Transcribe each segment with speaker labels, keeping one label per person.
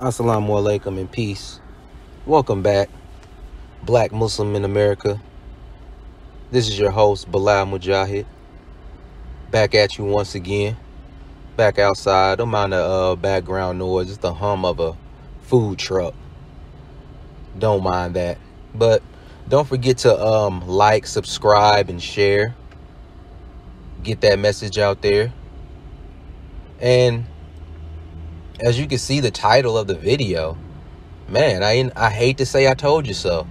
Speaker 1: Assalamu alaikum and peace. Welcome back, Black Muslim in America. This is your host, Bilal Mujahid. Back at you once again. Back outside. Don't mind the background noise. It's the hum of a food truck. Don't mind that. But don't forget to like, subscribe, and share. Get that message out there. And as you can see, the title of the video, man, I hate to say I told you so.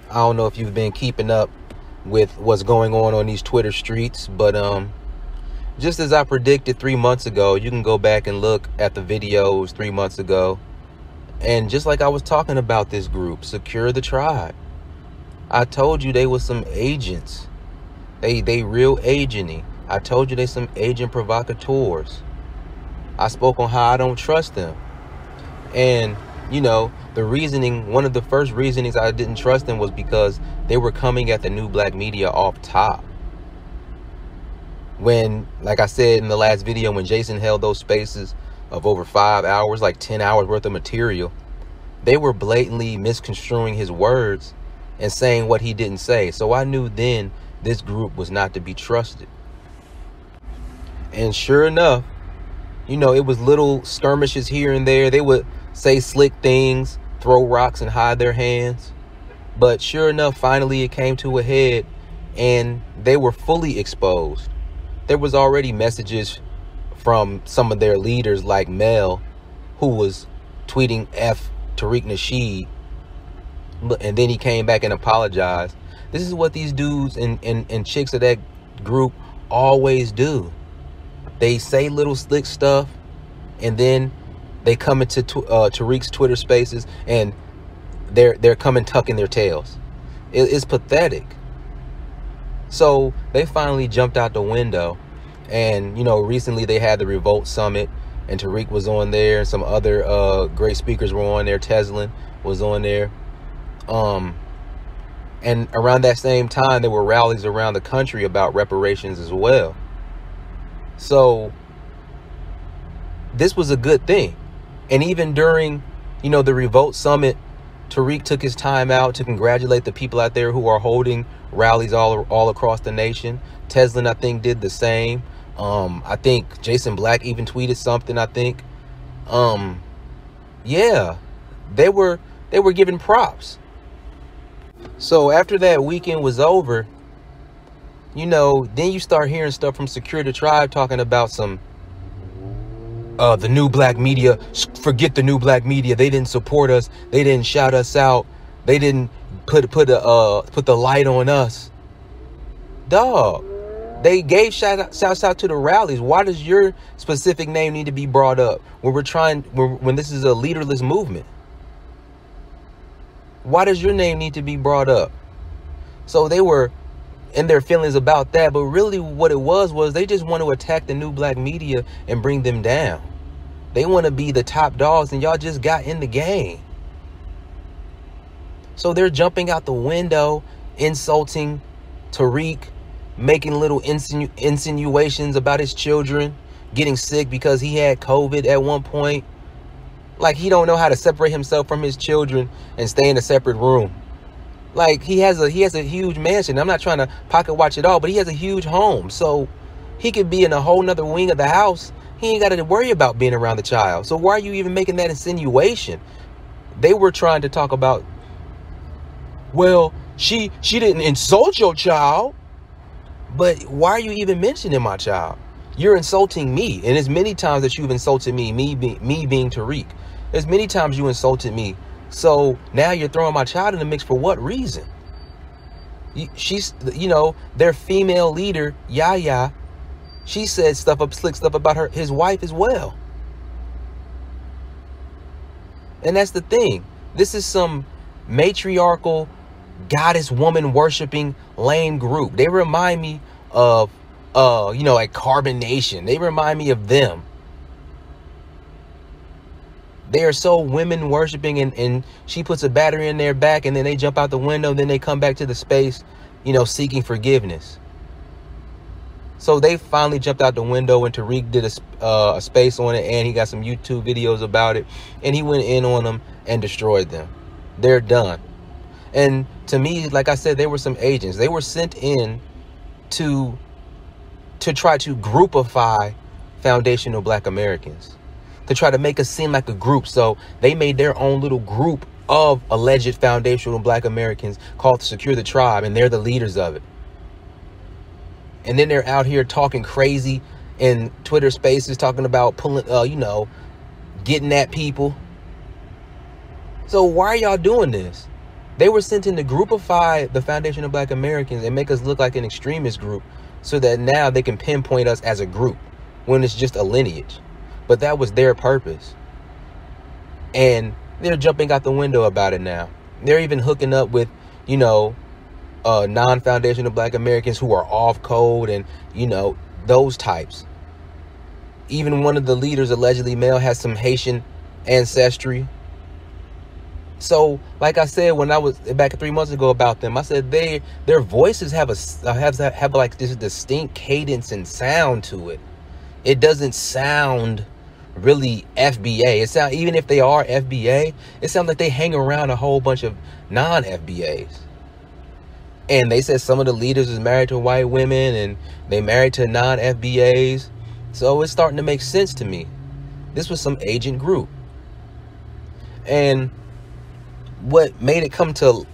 Speaker 1: I don't know if you've been keeping up with what's going on these Twitter streets, but just as I predicted 3 months ago, you can go back and look at the videos 3 months ago. And just like I was talking about this group, Secure the Tribe, I told you they was some agents. They real agenty. I told you they some agent provocateurs. I spoke on how I don't trust them. And, you know, the reasoning, one of the first reasonings I didn't trust them was because they were coming at the new black media off top. When, like I said in the last video, when Jason held those spaces of over 5 hours, like 10 hours worth of material, they were blatantly misconstruing his words and saying what he didn't say. So I knew then this group was not to be trusted. And sure enough, you know, it was little skirmishes here and there. They would say slick things, throw rocks and hide their hands. But sure enough, finally it came to a head and they were fully exposed. There was already messages from some of their leaders like Mel, who was tweeting F Tariq Nasheed. And then he came back and apologized. This is what these dudes and chicks of that group always do. They say little slick stuff, and then they come into Tariq's Twitter spaces, and they're coming tucking their tails. It's pathetic. So they finally jumped out the window, and you know, recently they had the Revolt Summit, and Tariq was on there, and some other great speakers were on there. Teslin was on there, and around that same time, there were rallies around the country about reparations as well. So this was a good thing. And even during, you know, the Revolt Summit, Tariq took his time out to congratulate the people out there who are holding rallies all across the nation. Teslin, I think, did the same. I think Jason Black even tweeted something, I think. Yeah, they were giving props. So after that weekend was over, you know, then you start hearing stuff from Secure the Tribe talking about some the new black media. Forget the new black media. They didn't support us. They didn't shout us out. They didn't put the light on us. Dog, they gave shouts out to the rallies. Why does your specific name need to be brought up when when this is a leaderless movement? Why does your name need to be brought up? So they were in their feelings about that, but really what it was they just want to attack the new black media and bring them down. They want to be the top dogs, and y'all just got in the game. So they're jumping out the window, insulting Tariq, making little insinuations about his children getting sick because he had COVID at one point. Like he don't know how to separate himself from his children and stay in a separate room. Like he has a huge mansion. I'm not trying to pocket watch it all, but he has a huge home. So he could be in a whole nother wing of the house. He ain't got to worry about being around the child. So why are you even making that insinuation? They were trying to talk about, well, she didn't insult your child. But why are you even mentioning my child? You're insulting me. And as many times that you've insulted me being Tariq, as many times you insulted me. So now you're throwing my child in the mix for what reason? She's, you know, their female leader, Yaya, she said slick stuff about his wife as well. And that's the thing. This is some matriarchal, goddess woman worshiping lame group. They remind me of, you know, like Carbon Nation. They remind me of them. They are so women worshiping, and she puts a battery in their back, and then they jump out the window, and then they come back to the space, you know, seeking forgiveness. So they finally jumped out the window, and Tariq did a space on it, and he got some YouTube videos about it, and he went in on them and destroyed them. They're done. And to me, like I said, they were some agents. They were sent in to try to groupify foundational Black Americans, to try to make us seem like a group. So they made their own little group of alleged foundational Black Americans called Secure the Tribe, and they're the leaders of it. And then they're out here talking crazy in Twitter spaces, talking about pulling, getting at people. So why are y'all doing this? They were sent in to groupify the foundation of Black Americans and make us look like an extremist group, so that now they can pinpoint us as a group when it's just a lineage. But that was their purpose. And they're jumping out the window about it now. They're even hooking up with, non-foundational Black Americans who are off code and, those types. Even one of the leaders, allegedly male, has some Haitian ancestry. So, like I said, when I was back 3 months ago about them, I said their voices have like this distinct cadence and sound to it. It doesn't sound really FBA. Even if they are FBA, it sounds like they hang around a whole bunch of non-FBAs. And they said some of the leaders is married to white women and they married to non-FBAs. So it's starting to make sense to me. This was some agent group. And what made it come to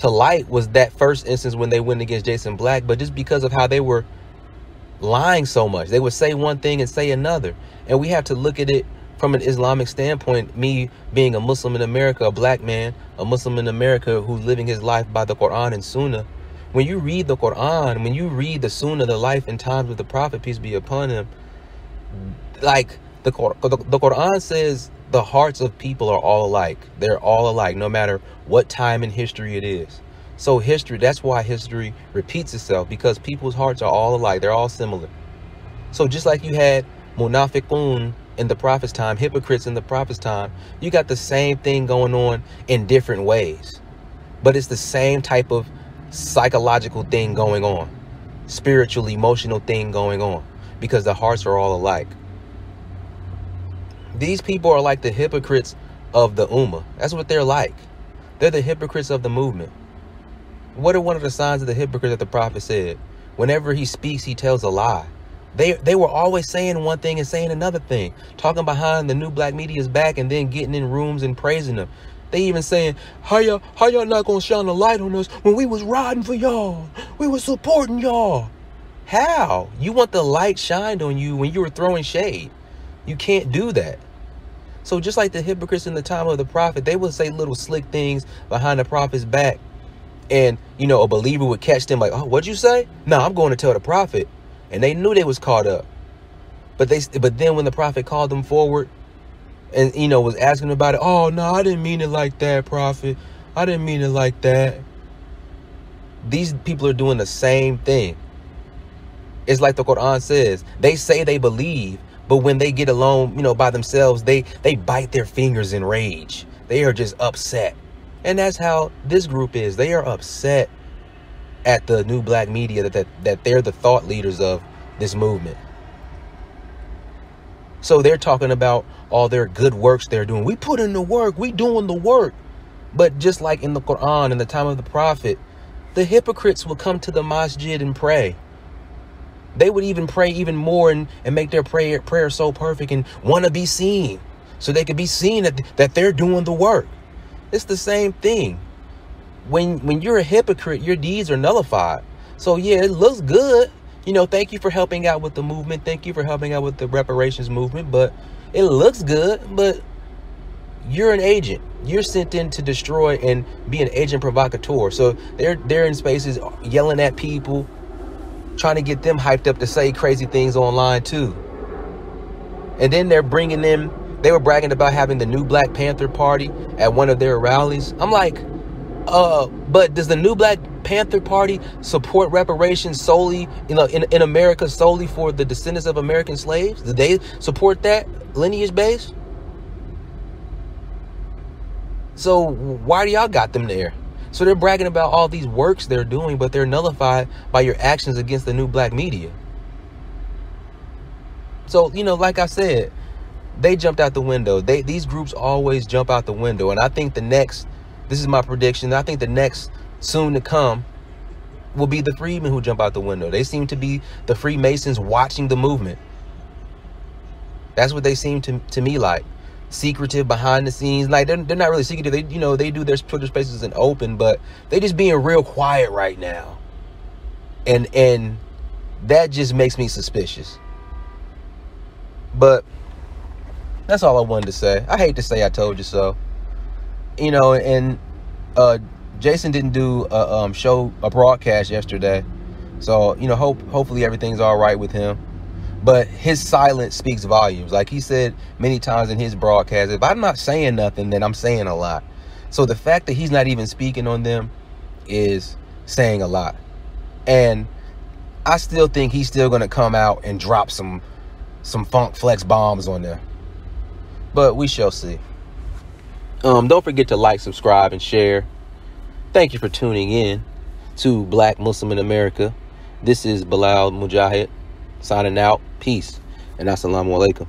Speaker 1: light was that first instance when they went against Jason Black, but just because of how they were lying so much. They would say one thing and say another. And we have to look at it from an Islamic standpoint. Me being a Muslim in America, a Black man, a Muslim in America who's living his life by the Quran and Sunnah. When you read the Quran, when you read the Sunnah, the life and times of the Prophet, peace be upon him, like the Quran says, the hearts of people are all alike. They're all alike, no matter what time in history it is. So history, that's why history repeats itself, because people's hearts are all alike. They're all similar. So just like you had munafiqun in the Prophet's time, hypocrites in the Prophet's time, you got the same thing going on in different ways. But it's the same type of psychological thing going on, spiritual, emotional thing going on, because the hearts are all alike. These people are like the hypocrites of the Ummah. That's what they're like. They're the hypocrites of the movement. What are one of the signs of the hypocrite that the Prophet said? Whenever he speaks, he tells a lie. They were always saying one thing and saying another thing, talking behind the new Black media's back and then getting in rooms and praising them. They even saying, how y'all not gonna shine a light on us when we was riding for y'all? We was supporting y'all. How? You want the light shined on you when you were throwing shade. You can't do that. So just like the hypocrites in the time of the Prophet, they would say little slick things behind the Prophet's back. And, a believer would catch them like, oh, what'd you say? No, I'm going to tell the Prophet. And they knew they was caught up. But then when the Prophet called them forward and, was asking about it, oh, no, I didn't mean it like that, Prophet. I didn't mean it like that. These people are doing the same thing. It's like the Quran says. They say they believe, but when they get alone, by themselves, they bite their fingers in rage. They are just upset. And that's how this group is. They are upset at the new Black media that they're the thought leaders of this movement. So they're talking about all their good works they're doing. We put in the work. We doing the work. But just like in the Quran in the time of the Prophet, the hypocrites will come to the masjid and pray. They would even pray even more and make their prayer so perfect and want to be seen, so they could be seen that they're doing the work. It's the same thing. When you're a hypocrite, your deeds are nullified. So yeah, it looks good. Thank you for helping out with the movement. Thank you for helping out with the reparations movement. But it looks good. But you're an agent. You're sent in to destroy and be an agent provocateur. So they're in spaces yelling at people, trying to get them hyped up to say crazy things online too. And then they're bringing in, they were bragging about having the new Black Panther Party at one of their rallies. I'm like, but does the new Black Panther Party support reparations solely, in America, solely for the descendants of American slaves? Do they support that lineage base? So why do y'all got them there? So they're bragging about all these works they're doing, but they're nullified by your actions against the new Black media. So, like I said, they jumped out the window. These groups always jump out the window. And I think this is my prediction, I think the next soon to come will be the freedmen who jump out the window. They seem to be the Freemasons watching the movement. That's what they seem to me like. Secretive, behind the scenes. Like, they're not really secretive. They do their Twitter spaces in open, but they just being real quiet right now. And that just makes me suspicious. But that's all I wanted to say. I hate to say I told you so. And Jason didn't do a broadcast yesterday. So, hopefully everything's all right with him. But his silence speaks volumes. Like he said many times in his broadcast, if I'm not saying nothing, then I'm saying a lot. So the fact that he's not even speaking on them is saying a lot. And I still think he's still going to come out and drop some funk flex bombs on them. But we shall see. Don't forget to like, subscribe, and share. Thank you for tuning in to Black Muslim in America. This is Bilal Mujahid signing out. Peace and assalamu alaikum.